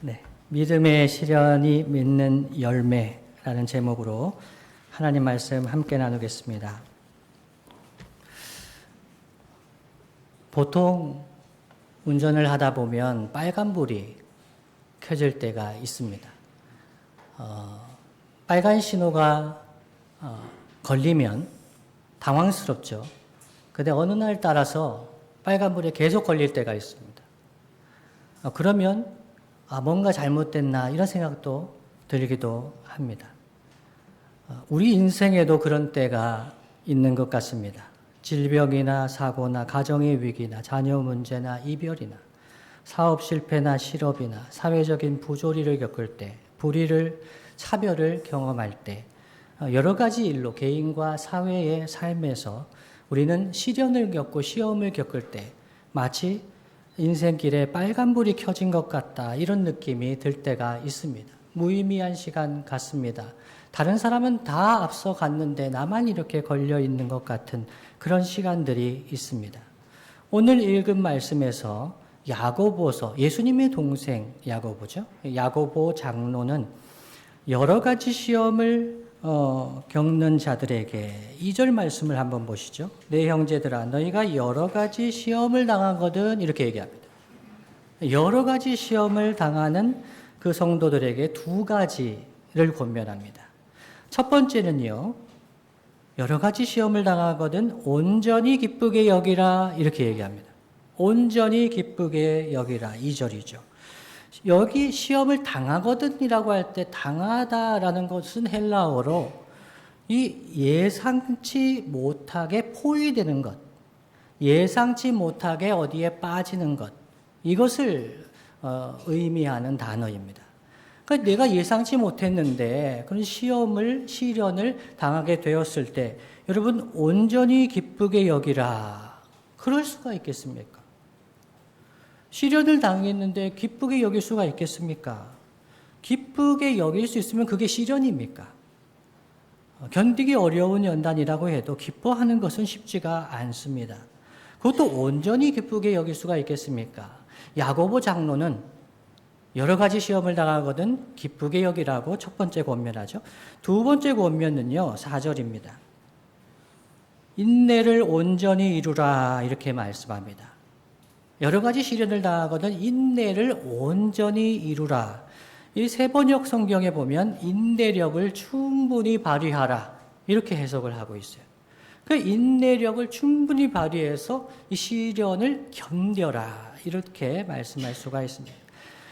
네, 믿음의 시련이 맺는 열매라는 제목으로 하나님 말씀 함께 나누겠습니다. 보통 운전을 하다 보면 빨간불이 켜질 때가 있습니다. 빨간 신호가 걸리면 당황스럽죠. 근데 어느 날 따라서 빨간불에 계속 걸릴 때가 있습니다. 그러면 뭔가 잘못됐나 이런 생각도 들기도 합니다. 우리 인생에도 그런 때가 있는 것 같습니다. 질병이나 사고나 가정의 위기나 자녀 문제나 이별이나 사업 실패나 실업이나 사회적인 부조리를 겪을 때, 불의를, 차별을 경험할 때, 여러 가지 일로 개인과 사회의 삶에서 우리는 시련을 겪고 시험을 겪을 때 마치 인생길에 빨간불이 켜진 것 같다, 이런 느낌이 들 때가 있습니다. 무의미한 시간 같습니다. 다른 사람은 다 앞서 갔는데 나만 이렇게 걸려 있는 것 같은 그런 시간들이 있습니다. 오늘 읽은 말씀에서 야고보서, 예수님의 동생 야고보죠. 야고보 장로는 여러 가지 시험을 겪는 자들에게 2절 말씀을 한번 보시죠. 내 형제들아 너희가 여러 가지 시험을 당하거든, 이렇게 얘기합니다. 여러 가지 시험을 당하는 그 성도들에게 두 가지를 권면합니다. 첫 번째는요, 여러 가지 시험을 당하거든 온전히 기쁘게 여기라, 이렇게 얘기합니다. 온전히 기쁘게 여기라, 2절이죠. 여기 시험을 당하거든이라고 할 때 당하다라는 것은 헬라어로 이 예상치 못하게 포위되는 것, 예상치 못하게 어디에 빠지는 것, 이것을 의미하는 단어입니다. 그러니까 내가 예상치 못했는데 그런 시련을 당하게 되었을 때 여러분 온전히 기쁘게 여기라, 그럴 수가 있겠습니까? 시련을 당했는데 기쁘게 여길 수가 있겠습니까? 기쁘게 여길 수 있으면 그게 시련입니까? 견디기 어려운 연단이라고 해도 기뻐하는 것은 쉽지가 않습니다. 그것도 온전히 기쁘게 여길 수가 있겠습니까? 야고보 장로는 여러 가지 시험을 당하거든 기쁘게 여기라고 첫 번째 권면하죠. 두 번째 권면은요, 4절입니다. 인내를 온전히 이루라, 이렇게 말씀합니다. 여러 가지 시련을 당하거든 인내를 온전히 이루라. 이 세번역 성경에 보면 인내력을 충분히 발휘하라, 이렇게 해석을 하고 있어요. 그 인내력을 충분히 발휘해서 이 시련을 견뎌라, 이렇게 말씀할 수가 있습니다.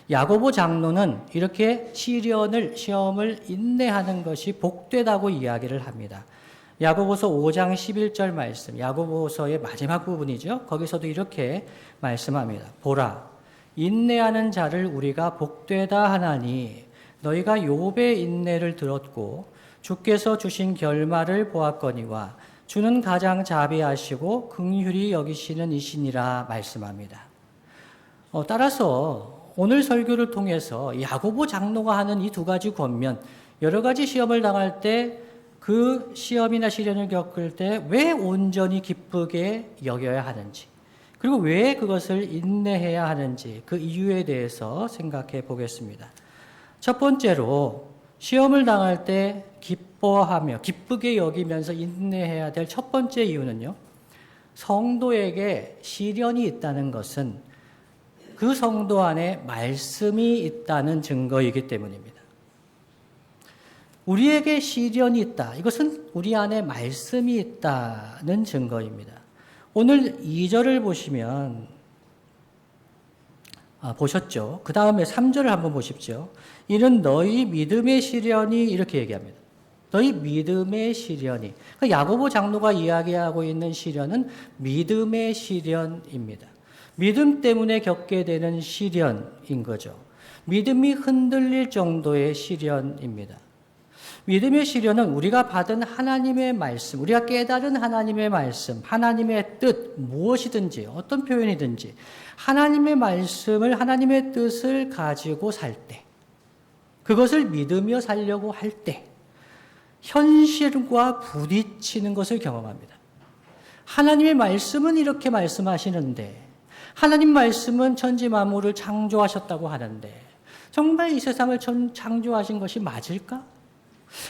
야고보 장로는 이렇게 시험을 인내하는 것이 복되다고 이야기를 합니다. 야고보서 5장 11절 말씀, 야고보서의 마지막 부분이죠. 거기서도 이렇게 말씀합니다. 보라, 인내하는 자를 우리가 복되다 하나니 너희가 욥의 인내를 들었고 주께서 주신 결말을 보았거니와 주는 가장 자비하시고 긍휼히 여기시는 이시니라 말씀합니다. 따라서 오늘 설교를 통해서 야고보 장로가 하는 이 두 가지 권면, 여러 가지 시험을 당할 때 그 시험이나 시련을 겪을 때 왜 온전히 기쁘게 여겨야 하는지, 그리고 왜 그것을 인내해야 하는지 그 이유에 대해서 생각해 보겠습니다. 첫 번째로 시험을 당할 때 기뻐하며 기쁘게 여기면서 인내해야 될 첫 번째 이유는요, 성도에게 시련이 있다는 것은 그 성도 안에 말씀이 있다는 증거이기 때문입니다. 우리에게 시련이 있다, 이것은 우리 안에 말씀이 있다는 증거입니다. 오늘 2절을 보시면 보셨죠? 그 다음에 3절을 한번 보십시오. 이는 너희 믿음의 시련이, 이렇게 얘기합니다. 너희 믿음의 시련이. 그러니까 야고보 장로가 이야기하고 있는 시련은 믿음의 시련입니다. 믿음 때문에 겪게 되는 시련인 거죠. 믿음이 흔들릴 정도의 시련입니다. 믿음의 시련은 우리가 받은 하나님의 말씀, 우리가 깨달은 하나님의 말씀, 하나님의 뜻, 무엇이든지 어떤 표현이든지 하나님의 말씀을, 하나님의 뜻을 가지고 살 때, 그것을 믿으며 살려고 할 때 현실과 부딪히는 것을 경험합니다. 하나님의 말씀은 이렇게 말씀하시는데, 하나님 말씀은 천지 만물을 창조하셨다고 하는데, 정말 이 세상을 창조하신 것이 맞을까?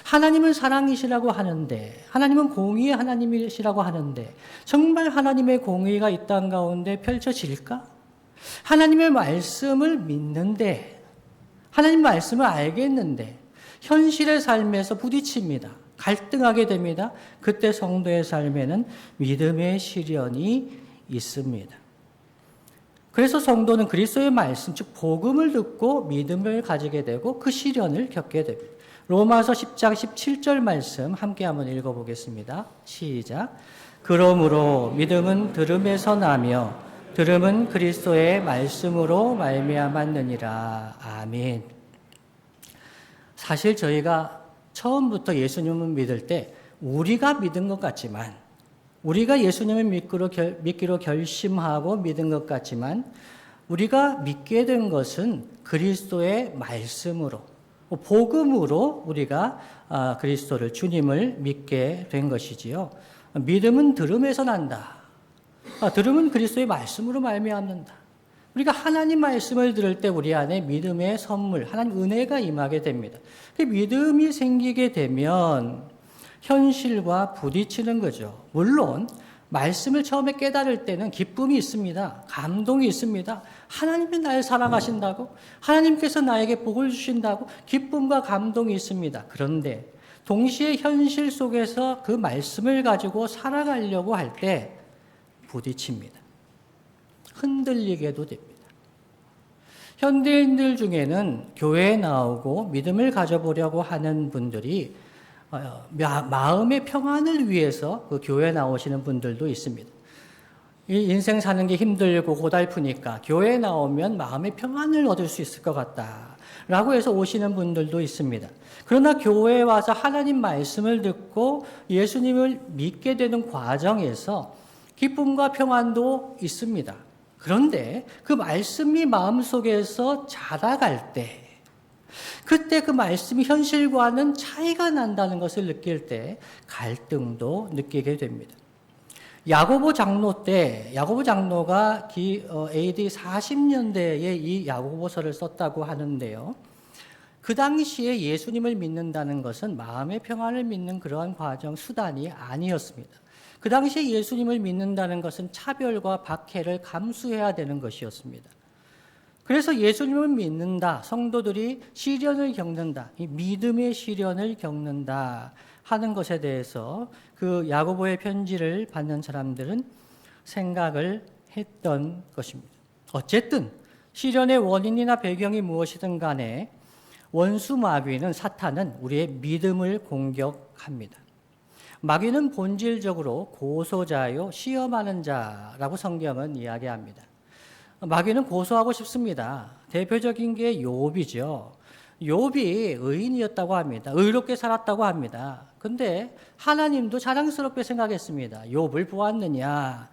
하나님은 사랑이시라고 하는데, 하나님은 공의의 하나님이시라고 하는데, 정말 하나님의 공의가 이 땅 가운데 펼쳐질까? 하나님의 말씀을 믿는데, 하나님 말씀을 알겠는데, 현실의 삶에서 부딪힙니다. 갈등하게 됩니다. 그때 성도의 삶에는 믿음의 시련이 있습니다. 그래서 성도는 그리스도의 말씀, 즉 복음을 듣고 믿음을 가지게 되고 그 시련을 겪게 됩니다. 로마서 10장 17절 말씀 함께 한번 읽어보겠습니다. 시작. 그러므로 믿음은 들음에서 나며 들음은 그리스도의 말씀으로 말미암았느니라. 아멘. 사실 저희가 처음부터 예수님을 믿을 때 우리가 믿은 것 같지만, 우리가 예수님을 믿기로 결심하고 믿은 것 같지만, 우리가 믿게 된 것은 그리스도의 말씀으로, 복음으로 우리가 그리스도를, 주님을 믿게 된 것이지요. 믿음은 들음에서 난다. 들음은 그리스도의 말씀으로 말미암는다. 우리가 하나님 말씀을 들을 때 우리 안에 믿음의 선물, 하나님 은혜가 임하게 됩니다. 그 믿음이 생기게 되면 현실과 부딪히는 거죠. 물론 말씀을 처음에 깨달을 때는 기쁨이 있습니다. 감동이 있습니다. 하나님이 나를 사랑하신다고, 하나님께서 나에게 복을 주신다고 기쁨과 감동이 있습니다. 그런데 동시에 현실 속에서 그 말씀을 가지고 살아가려고 할 때 부딪힙니다. 흔들리게도 됩니다. 현대인들 중에는 교회에 나오고 믿음을 가져보려고 하는 분들이 마음의 평안을 위해서 그 교회에 나오시는 분들도 있습니다. 이 인생 사는 게 힘들고 고달프니까 교회에 나오면 마음의 평안을 얻을 수 있을 것 같다라고 해서 오시는 분들도 있습니다. 그러나 교회에 와서 하나님 말씀을 듣고 예수님을 믿게 되는 과정에서 기쁨과 평안도 있습니다. 그런데 그 말씀이 마음속에서 자라갈 때, 그때 그 말씀이 현실과는 차이가 난다는 것을 느낄 때 갈등도 느끼게 됩니다. 야고보 장로 때, 야고보 장로가 AD 40년대에 이 야고보서를 썼다고 하는데요. 그 당시에 예수님을 믿는다는 것은 마음의 평안을 믿는 그러한 과정, 수단이 아니었습니다. 그 당시에 예수님을 믿는다는 것은 차별과 박해를 감수해야 되는 것이었습니다. 그래서 예수님을 믿는다, 성도들이 시련을 겪는다, 이 믿음의 시련을 겪는다 하는 것에 대해서 그 야고보의 편지를 받는 사람들은 생각을 했던 것입니다. 어쨌든 시련의 원인이나 배경이 무엇이든 간에 원수 마귀는, 사탄은 우리의 믿음을 공격합니다. 마귀는 본질적으로 고소자요, 시험하는 자라고 성경은 이야기합니다. 마귀는 고소하고 싶습니다. 대표적인 게 욥이죠. 욥이 의인이었다고 합니다. 의롭게 살았다고 합니다. 근데 하나님도 자랑스럽게 생각했습니다. 욥을 보았느냐?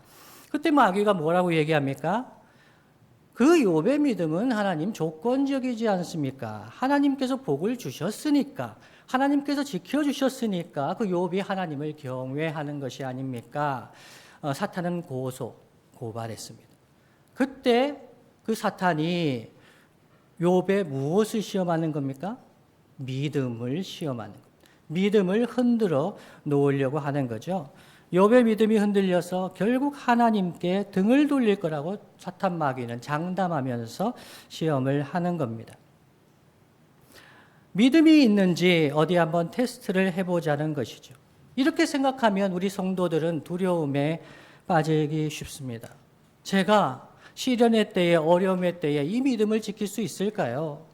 그때 마귀가 뭐라고 얘기합니까? 그 욥의 믿음은 하나님 조건적이지 않습니까? 하나님께서 복을 주셨으니까, 하나님께서 지켜주셨으니까 그 욥이 하나님을 경외하는 것이 아닙니까? 사탄은 고발했습니다. 그때 그 사탄이 욥의 무엇을 시험하는 겁니까? 믿음을 시험하는 겁니다. 믿음을 흔들어 놓으려고 하는 거죠. 욥의 믿음이 흔들려서 결국 하나님께 등을 돌릴 거라고 사탄 마귀는 장담하면서 시험을 하는 겁니다. 믿음이 있는지 어디 한번 테스트를 해보자는 것이죠. 이렇게 생각하면 우리 성도들은 두려움에 빠지기 쉽습니다. 제가 시련의 때에, 어려움의 때에 이 믿음을 지킬 수 있을까요?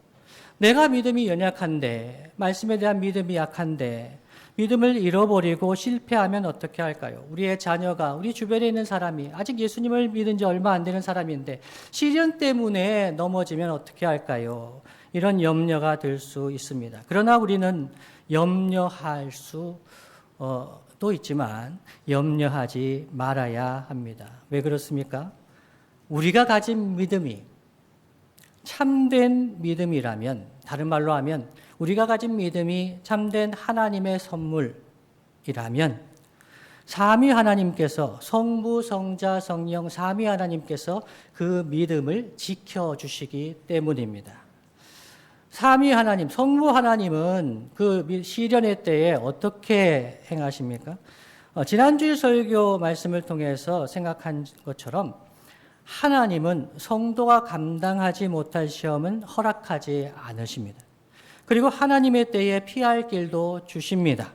내가 믿음이 연약한데, 말씀에 대한 믿음이 약한데, 믿음을 잃어버리고 실패하면 어떻게 할까요? 우리의 자녀가, 우리 주변에 있는 사람이 아직 예수님을 믿은 지 얼마 안 되는 사람인데 시련 때문에 넘어지면 어떻게 할까요? 이런 염려가 들 수 있습니다. 그러나 우리는 염려할 수도 있지만 염려하지 말아야 합니다. 왜 그렇습니까? 우리가 가진 믿음이 참된 믿음이라면, 다른 말로 하면 우리가 가진 믿음이 참된 하나님의 선물이라면 삼위 하나님께서, 성부, 성자, 성령 삼위 하나님께서 그 믿음을 지켜주시기 때문입니다. 삼위 하나님, 성부 하나님은 그 시련의 때에 어떻게 행하십니까? 지난주일 설교 말씀을 통해서 생각한 것처럼 하나님은 성도가 감당하지 못할 시험은 허락하지 않으십니다. 그리고 하나님의 때에 피할 길도 주십니다.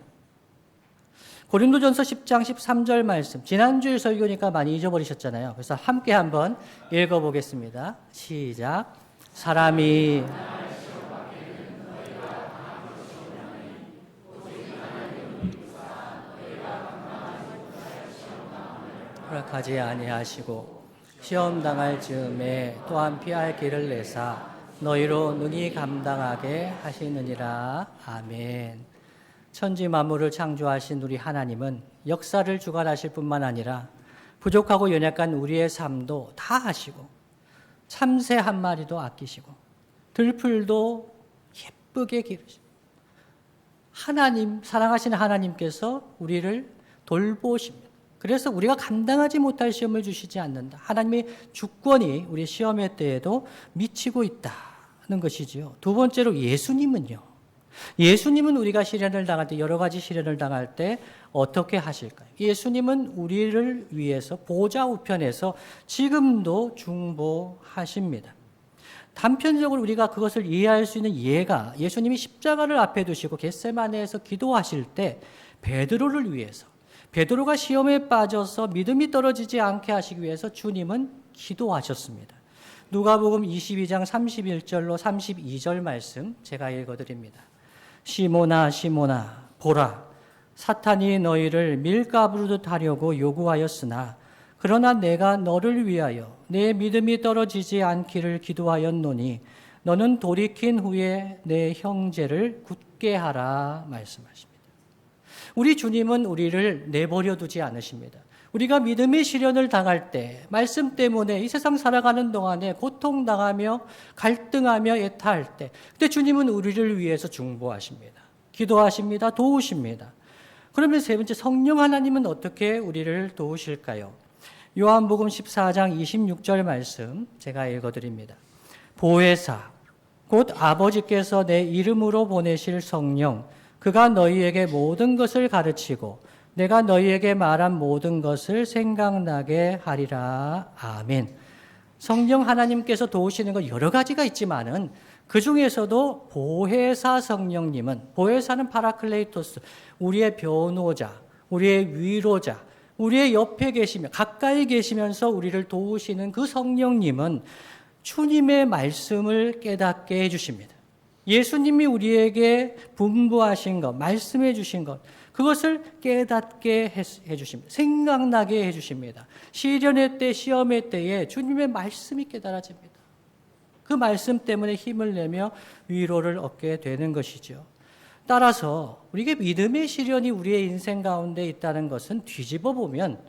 고린도전서 10장 13절 말씀, 지난주일 설교니까 많이 잊어버리셨잖아요. 그래서 함께 한번 읽어보겠습니다. 시작. 사람이 허락하지 아니하시고 시험 당할 즈음에 또한 피할 길을 내사 너희로 능히 감당하게 하시느니라. 아멘. 천지 만물을 창조하신 우리 하나님은 역사를 주관하실 뿐만 아니라 부족하고 연약한 우리의 삶도 다 아시고 참새 한 마리도 아끼시고 들풀도 예쁘게 기르시고 하나님, 사랑하시는 하나님께서 우리를 돌보십니다. 그래서 우리가 감당하지 못할 시험을 주시지 않는다. 하나님의 주권이 우리 시험의 때에도 미치고 있다는 것이지요. 두 번째로 예수님은요. 예수님은 우리가 시련을 당할 때, 여러 가지 시련을 당할 때 어떻게 하실까요? 예수님은 우리를 위해서 보좌 우편에서 지금도 중보하십니다. 단편적으로 우리가 그것을 이해할 수 있는 예가 예수님이 십자가를 앞에 두시고 겟세마네에서 기도하실 때 베드로를 위해서, 베드로가 시험에 빠져서 믿음이 떨어지지 않게 하시기 위해서 주님은 기도하셨습니다. 누가복음 22장 31절로 32절 말씀 제가 읽어드립니다. 시몬아 시몬아 보라, 사탄이 너희를 밀가부르듯 하려고 요구하였으나 그러나 내가 너를 위하여 내 믿음이 떨어지지 않기를 기도하였노니 너는 돌이킨 후에 내 형제를 굳게 하라 말씀하십니다. 우리 주님은 우리를 내버려 두지 않으십니다. 우리가 믿음의 시련을 당할 때, 말씀 때문에 이 세상 살아가는 동안에 고통당하며 갈등하며 애타할 때, 그때 주님은 우리를 위해서 중보하십니다. 기도하십니다. 도우십니다. 그러면 세 번째, 성령 하나님은 어떻게 우리를 도우실까요? 요한복음 14장 26절 말씀 제가 읽어드립니다. 보혜사, 곧 아버지께서 내 이름으로 보내실 성령, 그가 너희에게 모든 것을 가르치고 내가 너희에게 말한 모든 것을 생각나게 하리라. 아멘. 성령 하나님께서 도우시는 건 여러 가지가 있지만은 그 중에서도 보혜사 성령님은, 보혜사는 파라클레이토스, 우리의 변호자, 우리의 위로자, 우리의 옆에 계시며 가까이 계시면서 우리를 도우시는 그 성령님은 주님의 말씀을 깨닫게 해주십니다. 예수님이 우리에게 분부하신 것, 말씀해 주신 것, 그것을 깨닫게 해주십니다. 생각나게 해주십니다. 시련의 때, 시험의 때에 주님의 말씀이 깨달아집니다. 그 말씀 때문에 힘을 내며 위로를 얻게 되는 것이죠. 따라서 우리에게 믿음의 시련이 우리의 인생 가운데 있다는 것은 뒤집어 보면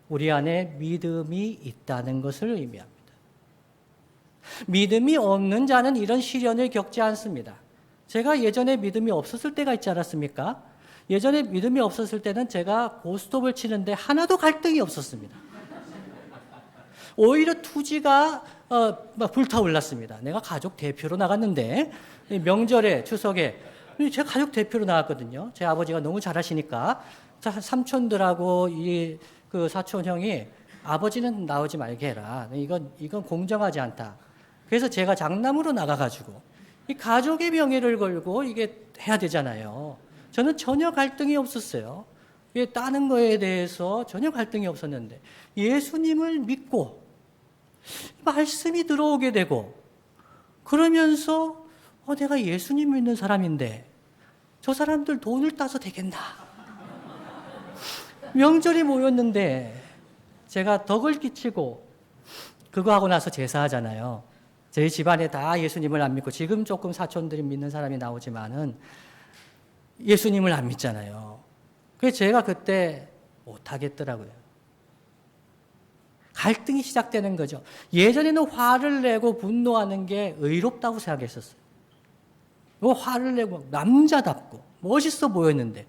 우리 안에 믿음이 있다는 것을 의미합니다. 믿음이 없는 자는 이런 시련을 겪지 않습니다. 제가 예전에 믿음이 없었을 때가 있지 않았습니까? 예전에 믿음이 없었을 때는 제가 고스톱을 치는데 하나도 갈등이 없었습니다. 오히려 투지가 막 불타올랐습니다. 내가 가족 대표로 나갔는데 명절에 추석에 제가 가족 대표로 나갔거든요. 제 아버지가 너무 잘하시니까 삼촌들하고 그 사촌 형이 아버지는 나오지 말게 해라. 이건 공정하지 않다. 그래서 제가 장남으로 나가가지고 이 가족의 명예를 걸고 이게 해야 되잖아요. 저는 전혀 갈등이 없었어요. 따는 거에 대해서 전혀 갈등이 없었는데 예수님을 믿고 말씀이 들어오게 되고 그러면서 내가 예수님 믿는 사람인데 저 사람들 돈을 따서 되겠나. 명절이 모였는데 제가 덕을 끼치고 그거 하고 나서 제사하잖아요. 저희 집안에 다 예수님을 안 믿고 지금 조금 사촌들이 믿는 사람이 나오지만은 예수님을 안 믿잖아요. 그래서 제가 그때 못하겠더라고요. 갈등이 시작되는 거죠. 예전에는 화를 내고 분노하는 게 의롭다고 생각했었어요. 화를 내고 남자답고 멋있어 보였는데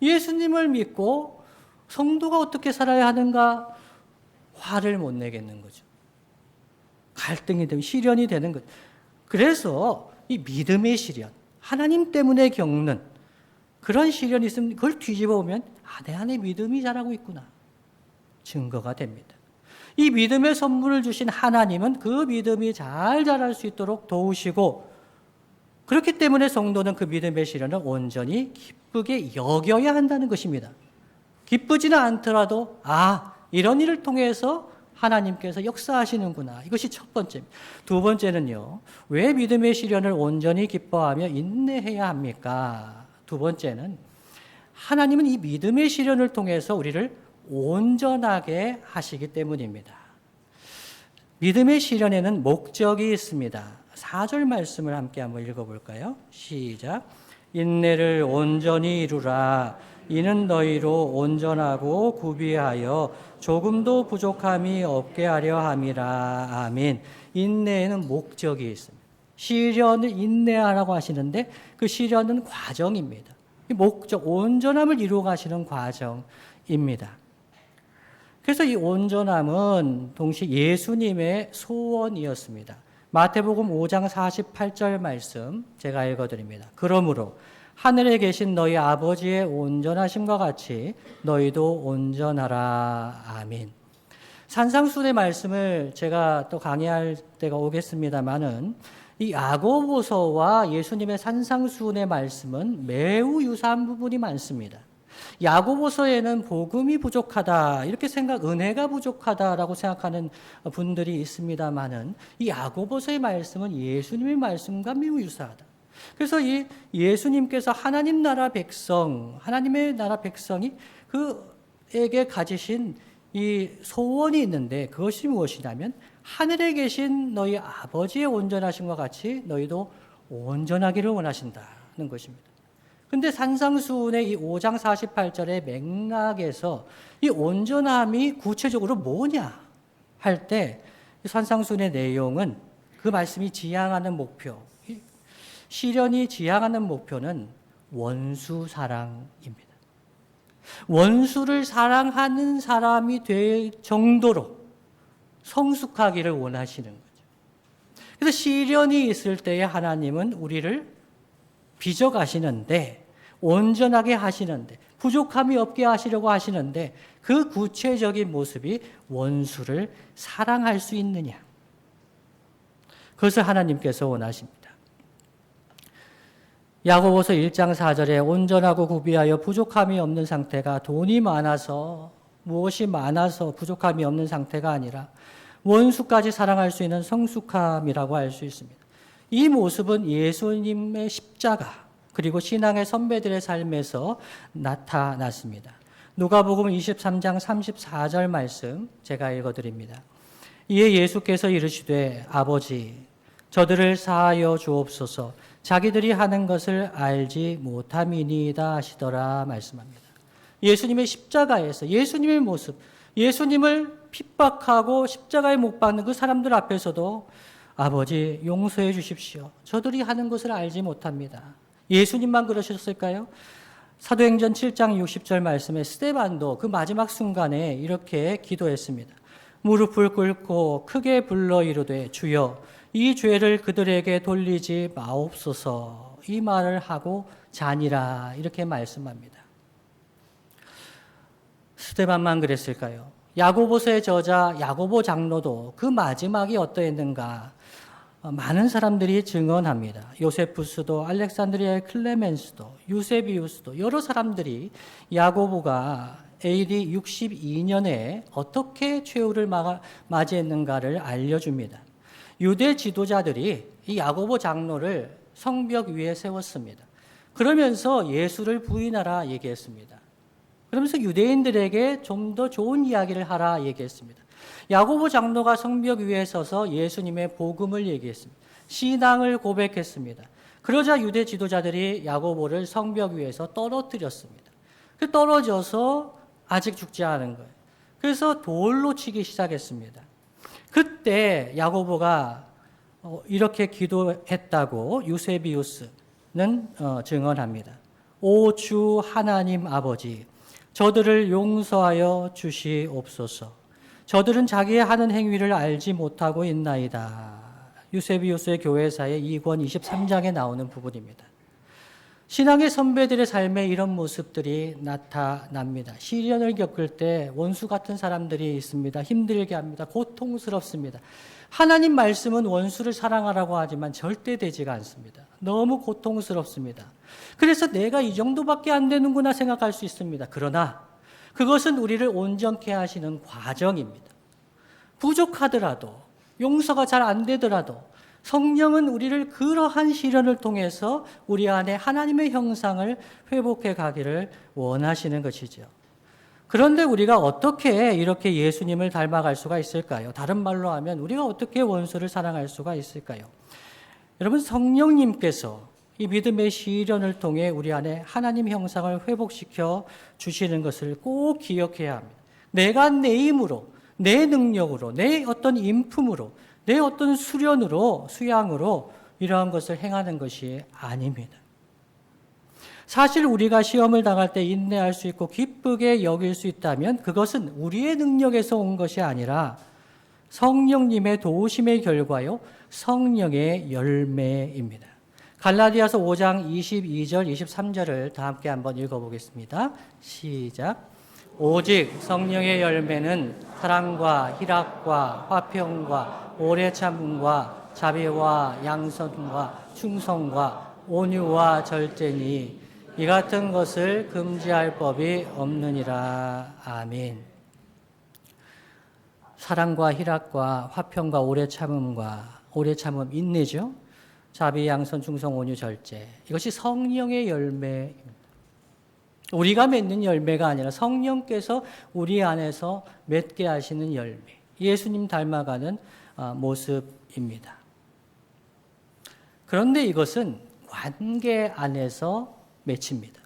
예수님을 믿고 성도가 어떻게 살아야 하는가 화를 못 내겠는 거죠. 갈등이 되고 시련이 되는 거죠. 그래서 이 믿음의 시련, 하나님 때문에 겪는 그런 시련이 있으면 그걸 뒤집어 보면 내 안에 믿음이 자라고 있구나. 증거가 됩니다. 이 믿음의 선물을 주신 하나님은 그 믿음이 잘 자랄 수 있도록 도우시고, 그렇기 때문에 성도는 그 믿음의 시련을 온전히 기쁘게 여겨야 한다는 것입니다. 기쁘지는 않더라도 이런 일을 통해서 하나님께서 역사하시는구나. 이것이 첫 번째입니다. 두 번째는요, 왜 믿음의 시련을 온전히 기뻐하며 인내해야 합니까? 두 번째는 하나님은 이 믿음의 시련을 통해서 우리를 온전하게 하시기 때문입니다. 믿음의 시련에는 목적이 있습니다. 4절 말씀을 함께 한번 읽어볼까요? 시작. 인내를 온전히 이루라. 이는 너희로 온전하고 구비하여 조금도 부족함이 없게 하려 함이라. 아멘. 인내에는 목적이 있습니다. 시련을 인내하라고 하시는데 그 시련은 과정입니다. 목적, 온전함을 이루어 가시는 과정입니다. 그래서 이 온전함은 동시에 예수님의 소원이었습니다. 마태복음 5장 48절 말씀 제가 읽어드립니다. 그러므로 하늘에 계신 너희 아버지의 온전하심과 같이 너희도 온전하라. 아멘. 산상수훈의 말씀을 제가 또 강의할 때가 오겠습니다마는 이 야고보서와 예수님의 산상수훈의 말씀은 매우 유사한 부분이 많습니다. 야고보서에는 복음이 부족하다, 이렇게 은혜가 부족하다라고 생각하는 분들이 있습니다마는 이 야고보서의 말씀은 예수님의 말씀과 매우 유사하다. 그래서 이 예수님께서 하나님의 나라 백성이 그에게 가지신 이 소원이 있는데 그것이 무엇이냐면 하늘에 계신 너희 아버지의 온전하심과 같이 너희도 온전하기를 원하신다는 것입니다. 근데 산상수훈의 이 5장 48절의 맥락에서 이 온전함이 구체적으로 뭐냐 할 때 산상수훈의 내용은 그 말씀이 지향하는 목표, 시련이 지향하는 목표는 원수 사랑입니다. 원수를 사랑하는 사람이 될 정도로 성숙하기를 원하시는 거죠. 그래서 시련이 있을 때에 하나님은 우리를 빚어가시는데, 온전하게 하시는데, 부족함이 없게 하시려고 하시는데 그 구체적인 모습이 원수를 사랑할 수 있느냐. 그것을 하나님께서 원하십니다. 야고보서 1장 4절에 온전하고 구비하여 부족함이 없는 상태가 돈이 많아서, 무엇이 많아서 부족함이 없는 상태가 아니라 원수까지 사랑할 수 있는 성숙함이라고 할 수 있습니다. 이 모습은 예수님의 십자가 그리고 신앙의 선배들의 삶에서 나타났습니다. 누가복음 23장 34절 말씀 제가 읽어드립니다. 이에 예수께서 이르시되 아버지 저들을 사하여 주옵소서 자기들이 하는 것을 알지 못함이니이다 하시더라 말씀합니다. 예수님의 십자가에서 예수님의 모습, 예수님을 핍박하고 십자가에 못 박는 그 사람들 앞에서도 아버지 용서해 주십시오. 저들이 하는 것을 알지 못합니다. 예수님만 그러셨을까요? 사도행전 7장 60절 말씀에 스데반도 그 마지막 순간에 이렇게 기도했습니다. 무릎을 꿇고 크게 불러 이르되 주여 이 죄를 그들에게 돌리지 마옵소서. 이 말을 하고 자니라 이렇게 말씀합니다. 스데반만 그랬을까요? 야고보서의 저자 야고보 장로도 그 마지막이 어떠했는가 많은 사람들이 증언합니다. 요세푸스도 알렉산드리아의 클레멘스도 유세비우스도 여러 사람들이 야고보가 AD 62년에 어떻게 최후를 맞이했는가를 알려줍니다. 유대 지도자들이 이 야고보 장로를 성벽 위에 세웠습니다. 그러면서 예수를 부인하라 얘기했습니다. 그러면서 유대인들에게 좀 더 좋은 이야기를 하라 얘기했습니다. 야고보 장로가 성벽 위에 서서 예수님의 복음을 얘기했습니다. 신앙을 고백했습니다. 그러자 유대 지도자들이 야고보를 성벽 위에서 떨어뜨렸습니다. 떨어져서 아직 죽지 않은 거예요. 그래서 돌로 치기 시작했습니다. 그때 야고보가 이렇게 기도했다고 유세비우스는 증언합니다. 오 주 하나님 아버지, 저들을 용서하여 주시옵소서. 저들은 자기의 하는 행위를 알지 못하고 있나이다. 유세비우스의 교회사의 2권 23장에 나오는 부분입니다. 신앙의 선배들의 삶에 이런 모습들이 나타납니다. 시련을 겪을 때 원수 같은 사람들이 있습니다. 힘들게 합니다. 고통스럽습니다. 하나님 말씀은 원수를 사랑하라고 하지만 절대 되지가 않습니다. 너무 고통스럽습니다. 그래서 내가 이 정도밖에 안 되는구나 생각할 수 있습니다. 그러나 그것은 우리를 온전케 하시는 과정입니다. 부족하더라도, 용서가 잘 안 되더라도 성령은 우리를 그러한 시련을 통해서 우리 안에 하나님의 형상을 회복해 가기를 원하시는 것이죠. 그런데 우리가 어떻게 이렇게 예수님을 닮아갈 수가 있을까요? 다른 말로 하면 우리가 어떻게 원수를 사랑할 수가 있을까요? 여러분, 성령님께서 이 믿음의 시련을 통해 우리 안에 하나님 형상을 회복시켜 주시는 것을 꼭 기억해야 합니다. 내가 내 힘으로, 내 능력으로, 내 어떤 인품으로, 내 어떤 수련으로, 수양으로 이러한 것을 행하는 것이 아닙니다. 사실 우리가 시험을 당할 때 인내할 수 있고 기쁘게 여길 수 있다면 그것은 우리의 능력에서 온 것이 아니라 성령님의 도우심의 결과요, 성령의 열매입니다. 갈라디아서 5장 22절, 23절을 다 함께 한번 읽어보겠습니다. 시작. 오직 성령의 열매는 사랑과 희락과 화평과 오래 참음과 자비와 양선과 충성과 온유와 절제니 이 같은 것을 금지할 법이 없느니라. 아멘. 사랑과 희락과 화평과 오래 참음, 인내죠. 자비, 양선, 충성, 온유, 절제. 이것이 성령의 열매입니다. 우리가 맺는 열매가 아니라 성령께서 우리 안에서 맺게 하시는 열매. 예수님 닮아가는 모습입니다. 그런데 이것은 관계 안에서 맺힙니다.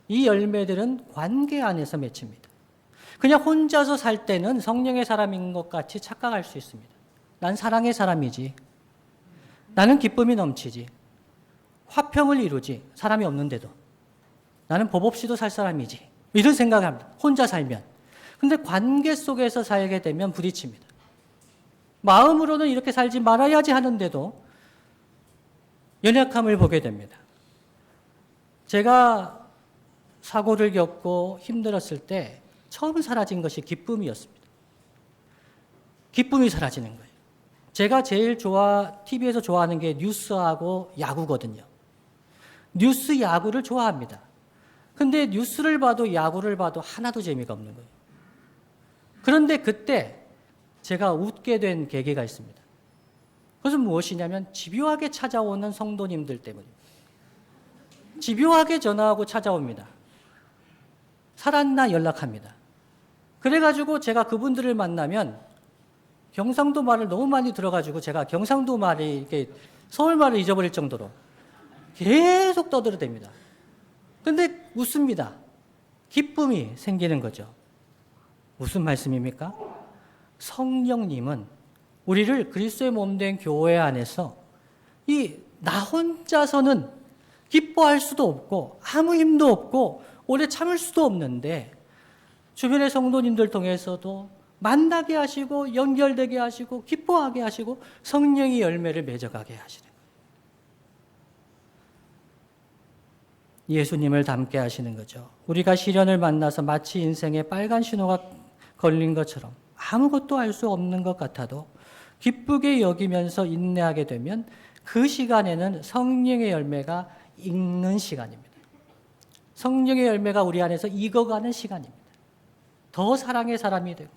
이 열매들은 관계 안에서 맺힙니다. 그냥 혼자서 살 때는 성령의 사람인 것 같이 착각할 수 있습니다. 난 사랑의 사람이지. 나는 기쁨이 넘치지. 화평을 이루지. 사람이 없는데도. 나는 법 없이도 살 사람이지. 이런 생각을 합니다. 혼자 살면. 근데 관계 속에서 살게 되면 부딪힙니다. 마음으로는 이렇게 살지 말아야지 하는데도 연약함을 보게 됩니다. 제가 사고를 겪고 힘들었을 때 처음 사라진 것이 기쁨이었습니다. 기쁨이 사라지는 거예요. 제가 제일 TV에서 좋아하는 게 뉴스하고 야구거든요. 뉴스, 야구를 좋아합니다. 근데 뉴스를 봐도 야구를 봐도 하나도 재미가 없는 거예요. 그런데 그때 제가 웃게 된 계기가 있습니다. 그것은 무엇이냐면 집요하게 찾아오는 성도님들 때문입니다. 집요하게 전화하고 찾아옵니다. 살았나 연락합니다. 그래가지고 제가 그분들을 만나면 경상도 말을 너무 많이 들어가지고 제가 경상도 말이 이렇게 서울 말을 잊어버릴 정도로 계속 떠들어댑니다. 근데 웃습니다. 기쁨이 생기는 거죠. 무슨 말씀입니까? 성령님은 우리를 그리스도의 몸된 교회 안에서 나 혼자서는 기뻐할 수도 없고 아무 힘도 없고 오래 참을 수도 없는데 주변의 성도님들 통해서도 만나게 하시고 연결되게 하시고 기뻐하게 하시고 성령의 열매를 맺어가게 하시는 거예요. 예수님을 닮게 하시는 거죠. 우리가 시련을 만나서 마치 인생에 빨간 신호가 걸린 것처럼 아무것도 알 수 없는 것 같아도 기쁘게 여기면서 인내하게 되면 그 시간에는 성령의 열매가 익는 시간입니다. 성령의 열매가 우리 안에서 익어가는 시간입니다. 더 사랑의 사람이 되고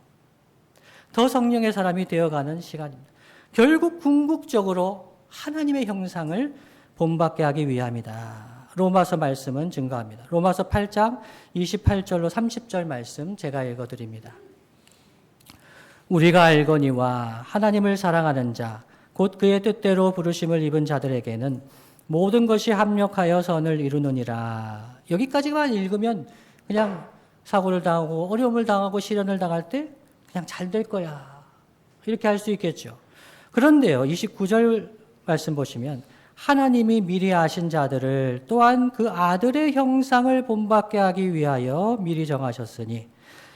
더 성령의 사람이 되어가는 시간입니다. 결국 궁극적으로 하나님의 형상을 본받게 하기 위함이다. 로마서 말씀은 증거합니다. 로마서 8장 28절로 30절 말씀 제가 읽어드립니다. 우리가 알거니와 하나님을 사랑하는 자, 곧 그의 뜻대로 부르심을 입은 자들에게는 모든 것이 합력하여 선을 이루느니라. 여기까지만 읽으면 그냥 사고를 당하고 어려움을 당하고 시련을 당할 때 그냥 잘 될 거야. 이렇게 할 수 있겠죠. 그런데요, 29절 말씀 보시면 하나님이 미리 아신 자들을 또한 그 아들의 형상을 본받게 하기 위하여 미리 정하셨으니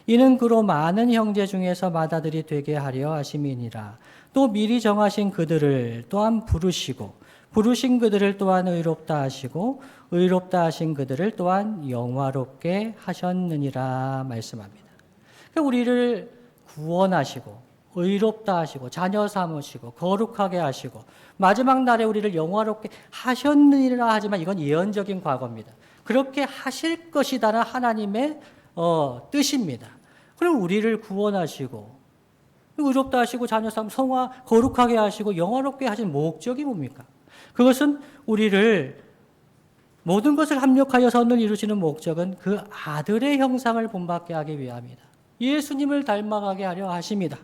이는 그로 많은 형제 중에서 맏아들이 되게 하려 하심이니라. 또 미리 정하신 그들을 또한 부르시고 부르신 그들을 또한 의롭다 하시고 의롭다 하신 그들을 또한 영화롭게 하셨느니라 말씀합니다. 그러니까 우리를 구원하시고 의롭다 하시고 자녀 삼으시고 거룩하게 하시고 마지막 날에 우리를 영화롭게 하셨느니라 하지만 이건 예언적인 과거입니다. 그렇게 하실 것이다는 하나님의 뜻입니다. 그럼 우리를 구원하시고 의롭다 하시고 자녀 삼 성화 거룩하게 하시고 영화롭게 하신 목적이 뭡니까? 그것은 우리를 모든 것을 합력하여 선을 이루시는 목적은 그 아들의 형상을 본받게 하기 위함이다. 예수님을 닮아가게 하려 하십니다.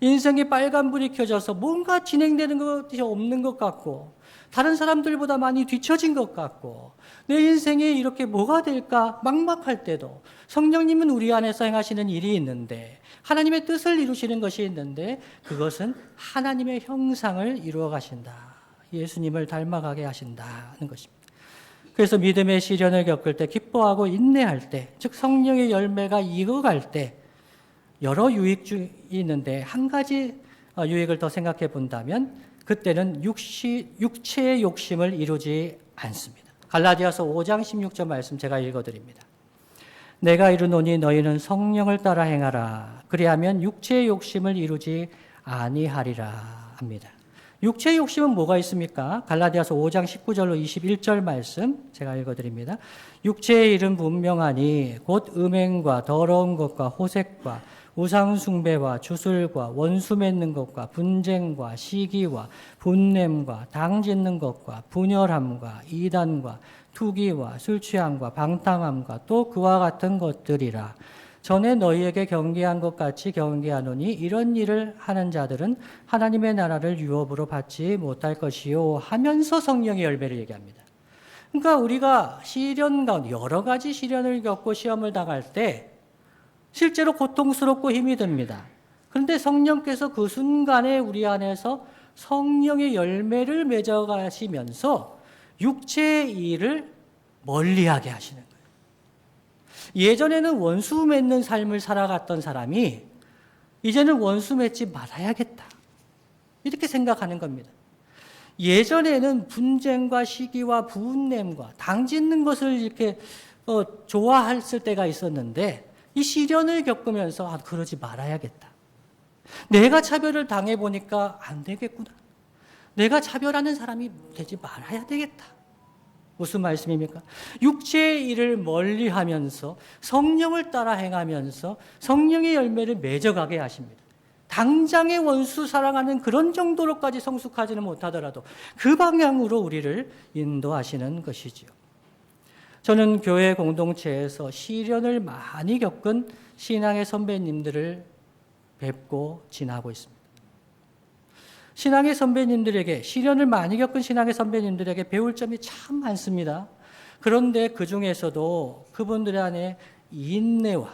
인생에 빨간불이 켜져서 뭔가 진행되는 것이 없는 것 같고 다른 사람들보다 많이 뒤처진 것 같고 내 인생에 이렇게 뭐가 될까 막막할 때도 성령님은 우리 안에서 행하시는 일이 있는데 하나님의 뜻을 이루시는 것이 있는데 그것은 하나님의 형상을 이루어 가신다. 예수님을 닮아가게 하신다는 것입니다. 그래서 믿음의 시련을 겪을 때 기뻐하고 인내할 때 즉 성령의 열매가 익어갈 때 여러 유익이 있는데 한 가지 유익을 더 생각해 본다면 그때는 육체의 욕심을 이루지 않습니다. 갈라디아서 5장 16절 말씀 제가 읽어드립니다. 내가 이르노니 너희는 성령을 따라 행하라. 그리하면 육체의 욕심을 이루지 아니하리라 합니다. 육체의 욕심은 뭐가 있습니까? 갈라디아서 5장 19절로 21절 말씀 제가 읽어드립니다. 육체의 일은 분명하니 곧 음행과 더러운 것과 호색과 우상 숭배와 주술과 원수 맺는 것과 분쟁과 시기와 분냄과 당 짓는 것과 분열함과 이단과 투기와 술 취함과 방탕함과 또 그와 같은 것들이라. 전에 너희에게 경계한 것 같이 경계하노니 이런 일을 하는 자들은 하나님의 나라를 유업으로 받지 못할 것이요 하면서 성령의 열매를 얘기합니다. 그러니까 우리가 시련 가운데 여러 가지 시련을 겪고 시험을 당할 때 실제로 고통스럽고 힘이 듭니다. 그런데 성령께서 그 순간에 우리 안에서 성령의 열매를 맺어가시면서 육체의 일을 멀리하게 하시는 거예요. 예전에는 원수 맺는 삶을 살아갔던 사람이 이제는 원수 맺지 말아야겠다. 이렇게 생각하는 겁니다. 예전에는 분쟁과 시기와 분냄과 당 짓는 것을 이렇게 좋아했을 때가 있었는데 이 시련을 겪으면서 그러지 말아야겠다. 내가 차별을 당해보니까 안 되겠구나. 내가 차별하는 사람이 되지 말아야 되겠다. 무슨 말씀입니까? 육체의 일을 멀리하면서 성령을 따라 행하면서 성령의 열매를 맺어가게 하십니다. 당장의 원수 사랑하는 그런 정도로까지 성숙하지는 못하더라도 그 방향으로 우리를 인도하시는 것이지요. 저는 교회 공동체에서 시련을 많이 겪은 신앙의 선배님들을 뵙고 지나고 있습니다. 신앙의 선배님들에게, 시련을 많이 겪은 신앙의 선배님들에게 배울 점이 참 많습니다. 그런데 그 중에서도 그분들 안에 인내와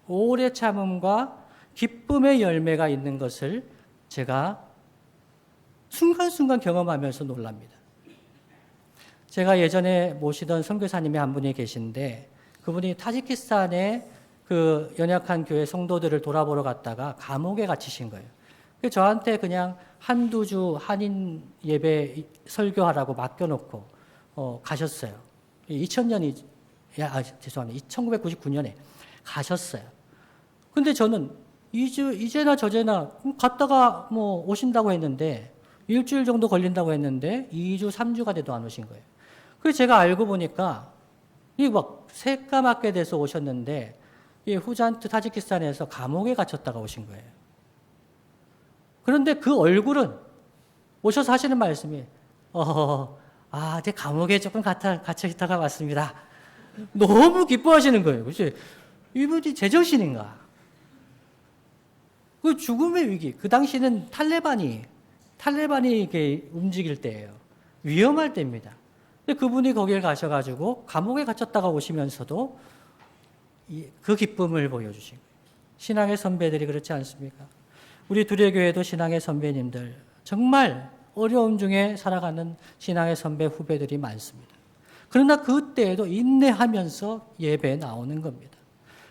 오래 참음과 기쁨의 열매가 있는 것을 제가 순간순간 경험하면서 놀랍니다. 제가 예전에 모시던 선교사님이 한 분이 계신데 그분이 타지키스탄에 그 연약한 교회 성도들을 돌아보러 갔다가 감옥에 갇히신 거예요. 그래서 저한테 그냥 한두 주 한인 예배 설교하라고 맡겨놓고 가셨어요. 2000년이 죄송합니다. 1999년에 가셨어요. 근데 저는 이제나 저제나 갔다가 뭐 오신다고 했는데 일주일 정도 걸린다고 했는데 2주, 3주가 돼도 안 오신 거예요. 그래서 제가 알고 보니까 이 막 새까맣게 돼서 오셨는데 이 후잔트 타지키스탄에서 감옥에 갇혔다가 오신 거예요. 그런데 그 얼굴은 오셔서 하시는 말씀이 제 감옥에 조금 갇혀 있다가 왔습니다. 너무 기뻐하시는 거예요. 그치? 이분이 제정신인가? 그 죽음의 위기, 그 당시는 탈레반이 이렇게 움직일 때예요. 위험할 때입니다. 근데 그분이 거기에 가셔가지고 감옥에 갇혔다가 오시면서도 그 기쁨을 보여주신 거예요. 신앙의 선배들이 그렇지 않습니까? 우리 두레교회도 신앙의 선배님들, 정말 어려움 중에 살아가는 신앙의 선배 후배들이 많습니다. 그러나 그때에도 인내하면서 예배에 나오는 겁니다.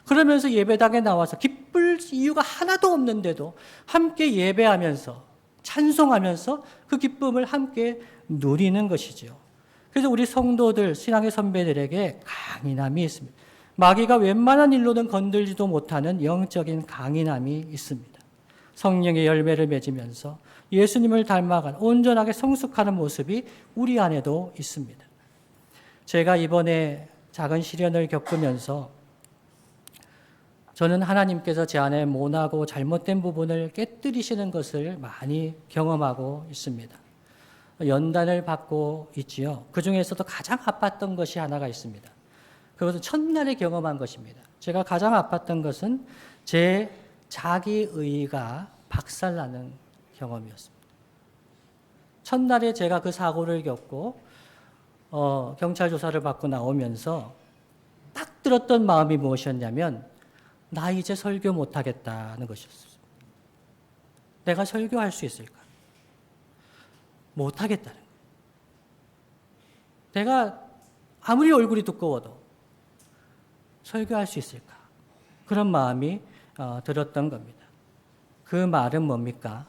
그러면서 예배당에 나와서 기쁠 이유가 하나도 없는데도 함께 예배하면서 찬송하면서 그 기쁨을 함께 누리는 것이죠. 그래서 우리 성도들, 신앙의 선배들에게 강인함이 있습니다. 마귀가 웬만한 일로는 건들지도 못하는 영적인 강인함이 있습니다. 성령의 열매를 맺으면서 예수님을 닮아가는 온전하게 성숙하는 모습이 우리 안에도 있습니다. 제가 이번에 작은 시련을 겪으면서 저는 하나님께서 제 안에 모나고 잘못된 부분을 깨뜨리시는 것을 많이 경험하고 있습니다. 연단을 받고 있지요. 그 중에서도 가장 아팠던 것이 하나가 있습니다. 그것은 첫날에 경험한 것입니다. 제가 가장 아팠던 것은 제 자기의가 박살나는 경험이었습니다. 첫날에 제가 그 사고를 겪고 경찰 조사를 받고 나오면서 딱 들었던 마음이 무엇이었냐면 나 이제 설교 못하겠다는 것이었습니다. 내가 설교할 수 있을까? 못하겠다는 거예요. 내가 아무리 얼굴이 두꺼워도 설교할 수 있을까? 그런 마음이 들었던 겁니다. 그 말은 뭡니까?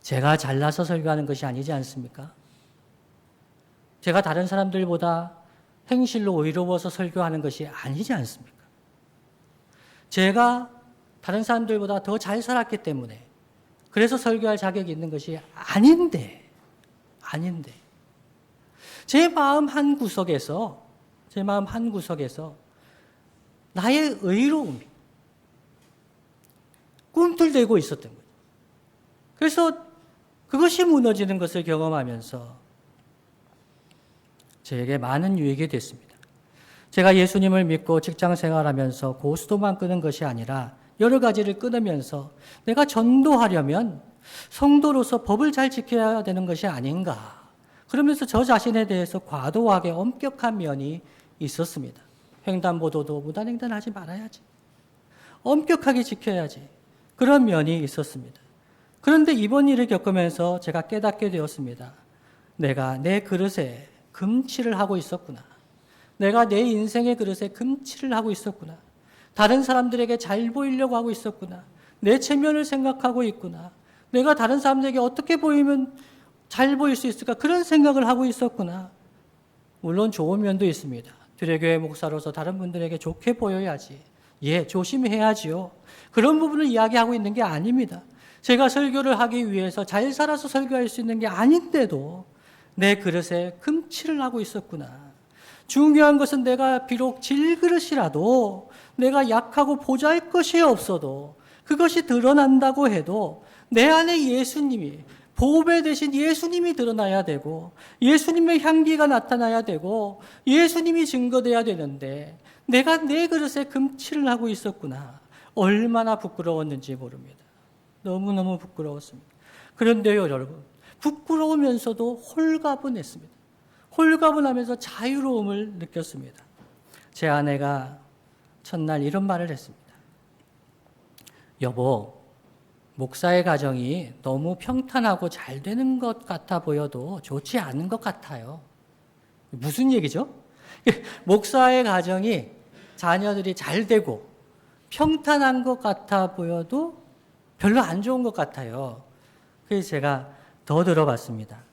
제가 잘나서 설교하는 것이 아니지 않습니까? 제가 다른 사람들보다 행실로 의로워서 설교하는 것이 아니지 않습니까? 제가 다른 사람들보다 더 잘 살았기 때문에 그래서 설교할 자격이 있는 것이 아닌데 제 마음 한 구석에서 나의 의로움이 꿈틀대고 있었던 거예요. 그래서 그것이 무너지는 것을 경험하면서 저에게 많은 유익이 됐습니다. 제가 예수님을 믿고 직장 생활하면서 고스톱만 끄는 것이 아니라 여러 가지를 끊으면서 내가 전도하려면 성도로서 법을 잘 지켜야 되는 것이 아닌가. 그러면서 저 자신에 대해서 과도하게 엄격한 면이 있었습니다. 횡단보도도 무단횡단하지 말아야지. 엄격하게 지켜야지. 그런 면이 있었습니다. 그런데 이번 일을 겪으면서 제가 깨닫게 되었습니다. 내가 내 그릇에 금치를 하고 있었구나. 내가 내 인생의 그릇에 금치를 하고 있었구나. 다른 사람들에게 잘 보이려고 하고 있었구나. 내 체면을 생각하고 있구나. 내가 다른 사람들에게 어떻게 보이면 잘 보일 수 있을까? 그런 생각을 하고 있었구나. 물론 좋은 면도 있습니다. 두레교회 목사로서 다른 분들에게 좋게 보여야지. 예, 조심해야지요. 그런 부분을 이야기하고 있는 게 아닙니다. 제가 설교를 하기 위해서 잘 살아서 설교할 수 있는 게 아닌데도 내 그릇에 금치를 하고 있었구나. 중요한 것은 내가 비록 질그릇이라도 내가 약하고 보잘것이 없어도 그것이 드러난다고 해도 내 안에 예수님이 보배 대신 예수님이 드러나야 되고 예수님의 향기가 나타나야 되고 예수님이 증거돼야 되는데 내가 내 그릇에 금치를 하고 있었구나. 얼마나 부끄러웠는지 모릅니다. 너무너무 부끄러웠습니다. 그런데요, 여러분, 부끄러우면서도 홀가분했습니다. 홀가분하면서 자유로움을 느꼈습니다. 제 아내가 첫날 이런 말을 했습니다. 여보, 목사의 가정이 너무 평탄하고 잘 되는 것 같아 보여도 좋지 않은 것 같아요. 무슨 얘기죠? 목사의 가정이 자녀들이 잘 되고 평탄한 것 같아 보여도 별로 안 좋은 것 같아요. 그래서 제가 더 들어봤습니다.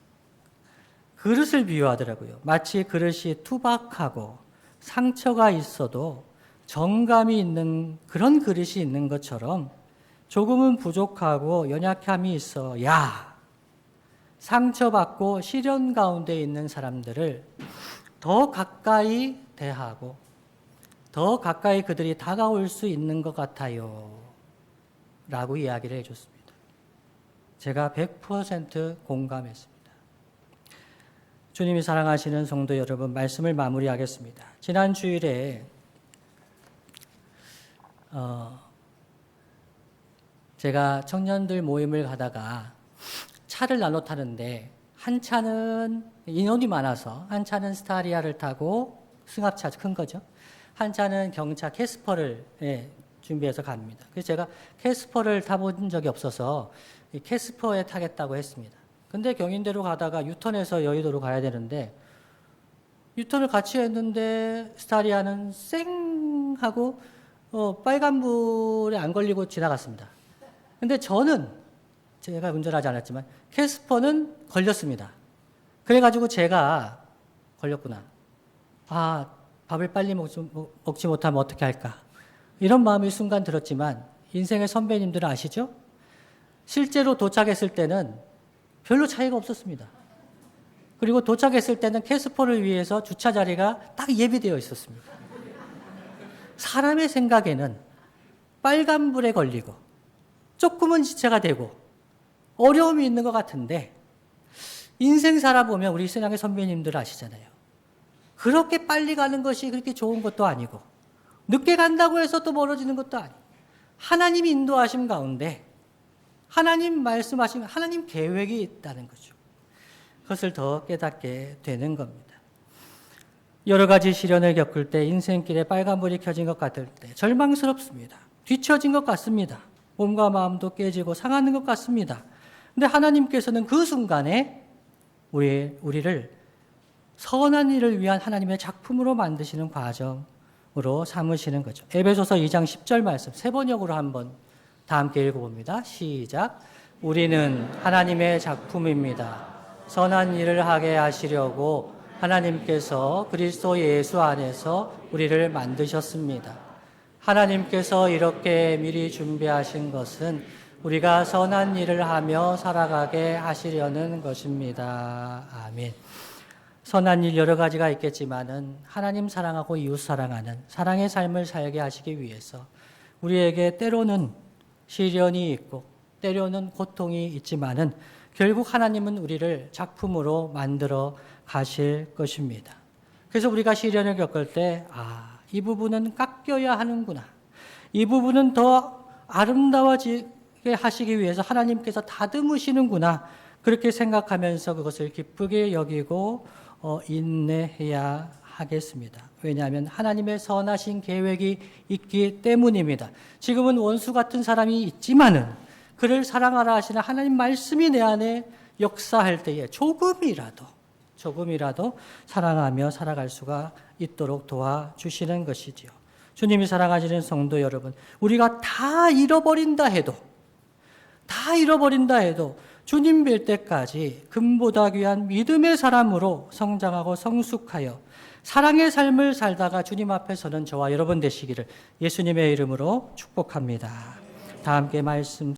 그릇을 비유하더라고요. 마치 그릇이 투박하고 상처가 있어도 정감이 있는 그런 그릇이 있는 것처럼 조금은 부족하고 연약함이 있어야 상처받고 시련 가운데 있는 사람들을 더 가까이 대하고 더 가까이 그들이 다가올 수 있는 것 같아요. 라고 이야기를 해줬습니다. 제가 100% 공감했습니다. 주님이 사랑하시는 성도 여러분, 말씀을 마무리하겠습니다. 지난 주일에 제가 청년들 모임을 가다가 차를 나눠 타는데 한 차는 인원이 많아서 한 차는 스타리아를 타고 승합차 큰 거죠. 한 차는 경차 캐스퍼를 준비해서 갑니다. 그래서 제가 캐스퍼를 타본 적이 없어서 이 캐스퍼에 타겠다고 했습니다. 근데 경인대로 가다가 유턴해서 여의도로 가야 되는데 유턴을 같이 했는데 스타리아는 쌩 하고 빨간불에 안 걸리고 지나갔습니다. 근데 저는 제가 운전하지 않았지만 캐스퍼는 걸렸습니다. 그래가지고 제가 걸렸구나. 아, 밥을 빨리 먹지 못하면 어떻게 할까? 이런 마음이 순간 들었지만 인생의 선배님들은 아시죠? 실제로 도착했을 때는 별로 차이가 없었습니다. 그리고 도착했을 때는 캐스퍼를 위해서 주차 자리가 딱 예비되어 있었습니다. 사람의 생각에는 빨간불에 걸리고 조금은 지체가 되고 어려움이 있는 것 같은데 인생 살아보면 우리 신앙의 선배님들 아시잖아요. 그렇게 빨리 가는 것이 그렇게 좋은 것도 아니고 늦게 간다고 해서 또 멀어지는 것도 아니고 하나님 인도하심 가운데 하나님 말씀하신 하나님 계획이 있다는 거죠. 그것을 더 깨닫게 되는 겁니다. 여러 가지 시련을 겪을 때 인생길에 빨간불이 켜진 것 같을 때 절망스럽습니다. 뒤처진 것 같습니다. 몸과 마음도 깨지고 상하는 것 같습니다. 근데 하나님께서는 그 순간에 우리를 선한 일을 위한 하나님의 작품으로 만드시는 과정으로 삼으시는 거죠. 에베소서 2장 10절 말씀 세 번역으로 한번 다 함께 읽어봅니다. 시작. 우리는 하나님의 작품입니다. 선한 일을 하게 하시려고 하나님께서 그리스도 예수 안에서 우리를 만드셨습니다. 하나님께서 이렇게 미리 준비하신 것은 우리가 선한 일을 하며 살아가게 하시려는 것입니다. 아멘. 선한 일 여러 가지가 있겠지만은 하나님 사랑하고 이웃 사랑하는 사랑의 삶을 살게 하시기 위해서 우리에게 때로는 시련이 있고 때로는 고통이 있지만은 결국 하나님은 우리를 작품으로 만들어 가실 것입니다. 그래서 우리가 시련을 겪을 때 이 부분은 깎여야 하는구나. 이 부분은 더 아름다워지게 하시기 위해서 하나님께서 다듬으시는구나. 그렇게 생각하면서 그것을 기쁘게 여기고 인내해야 하겠습니다. 왜냐하면 하나님의 선하신 계획이 있기 때문입니다. 지금은 원수 같은 사람이 있지만은 그를 사랑하라 하시는 하나님 말씀이 내 안에 역사할 때에 조금이라도 사랑하며 살아갈 수가 있도록 도와주시는 것이지요. 주님이 사랑하시는 성도 여러분, 우리가 다 잃어버린다 해도 주님 뵐 때까지 금보다 귀한 믿음의 사람으로 성장하고 성숙하여 사랑의 삶을 살다가 주님 앞에 서는 저와 여러분 되시기를 예수님의 이름으로 축복합니다. 다 함께 말씀